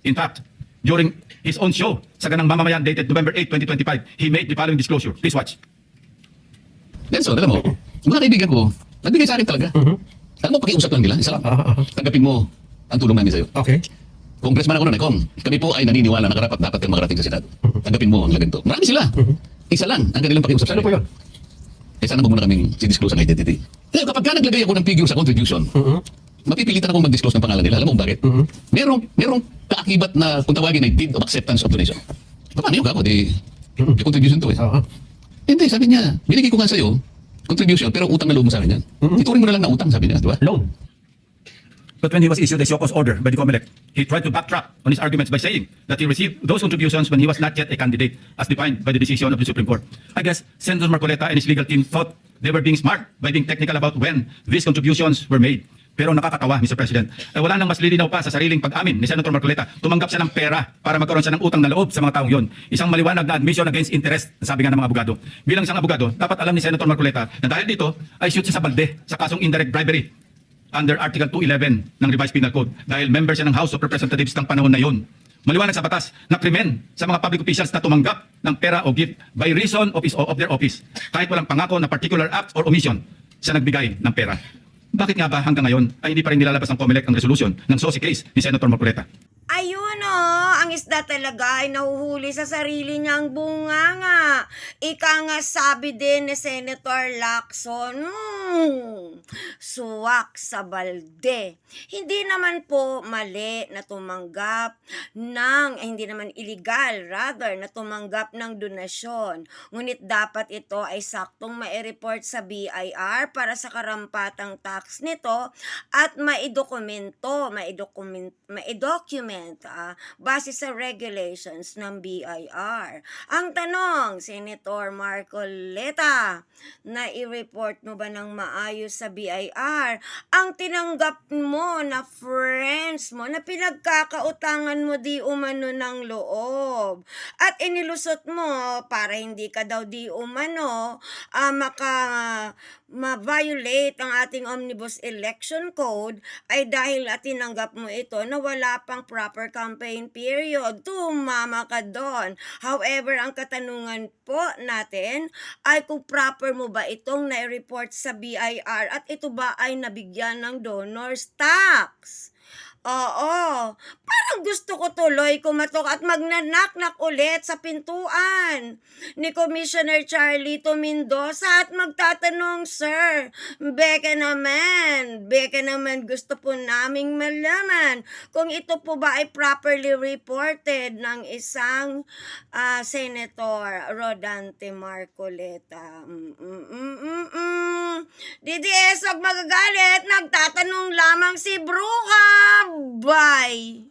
In fact, during his own show sa Ganang Mamamayan dated November 8, 2025, he made the following disclosure. Please watch. Nelson, alam mo, mga kaibigan ko, nagbigay sa akin talaga. Alam mo, pakiusap lang nila. Isa lang. Tanggapin mo ang tulong namin sa'yo. Okay. Congressman ako nun, Kong. Kami po ay naniniwala na karapat dapat kang makarating sa Senado. Tanggapin mo ang ganito. Marami sila. Isa lang ang kanilang pakiusap sa Ano po akin. yun? Eh sana huwag mo na kaming si-disclose ang identity. Ngayon, kapag ka naglagay ako ng figure sa contribution, mapipilitan akong mag-disclose ng pangalan nila. Alam mo bakit? Merong kaakibat na kung tawagin ay deed of acceptance of donation. Paano yun, kako? Di contribution to eh. Hindi, sabi niya, binigay ko nga sa'yo, contribution, pero utang na loob mo sa akin yan. Ituring mo na lang na utang, sabi niya, di ba? Loan. But when he was issued a show cause order by the COMELEC, he tried to backtrack on his arguments by saying that he received those contributions when he was not yet a candidate as defined by the decision of the Supreme Court. I guess Senator Marcoleta and his legal team thought they were being smart by being technical about when these contributions were made. Pero nakakatawa, Mr. President. Wala nang mas lilinaw pa sa sariling pag-amin ni Senator Marcoleta. Tumanggap siya ng pera para magkaroon siya ng utang na loob sa mga taong yon. Isang maliwanag na admission against interest, sabi nga ng mga abogado. Bilang isang abogado, dapat alam ni Senator Marcoleta na dahil dito ay shoot siya sa balde sa kasong indirect bribery under Article 211 ng Revised Penal Code dahil member siya ng House of Representatives ng panahon na yon. Maliwanag sa batas na krimen sa mga public officials na tumanggap ng pera o gift by reason of their office kahit walang pangako na particular act or omission sa nagbigay ng pera. Bakit nga ba hanggang ngayon ay hindi pa rin nilalabas ng COMELEC ang resolution ng SOSI case ni Senator Marcoleta? Ayun ang isda talaga ay nahuhuli sa sarili niyang bunganga. Ika nga sabi din ni Senator Lacson, suwak sa balde. Hindi naman po mali na tumanggap hindi naman illegal, rather, na tumanggap ng donasyon. Ngunit dapat ito ay saktong mai-report sa BIR para sa karampatang tax nito at maidocument base sa regulations ng BIR. Ang tanong, Senator Marcoleta, na i-report mo ba ng maayos sa BIR ang tinanggap mo na friends mo na pinagkakautangan mo di umano ng loob at inilusot mo para hindi ka daw di umano ma-violate ang ating Omnibus Election Code ay dahil tinanggap mo ito na wala pang proper campaign period. Tumama ka doon. However, ang katanungan po natin ay kung proper mo ba itong na-report sa BIR at ito ba ay nabigyan ng donor's tax? Oo. Parang gusto ko tuloy kumatok at magnanaknak ulit sa pintuan ni Commissioner Charlito Mendoza at magtatanong, Sir, beka naman gusto po naming malaman kung ito po ba ay properly reported ng isang Senator Rodante Marcoleta. DDS, wag magagalit, nagtatanong lamang si Bruja. Bye!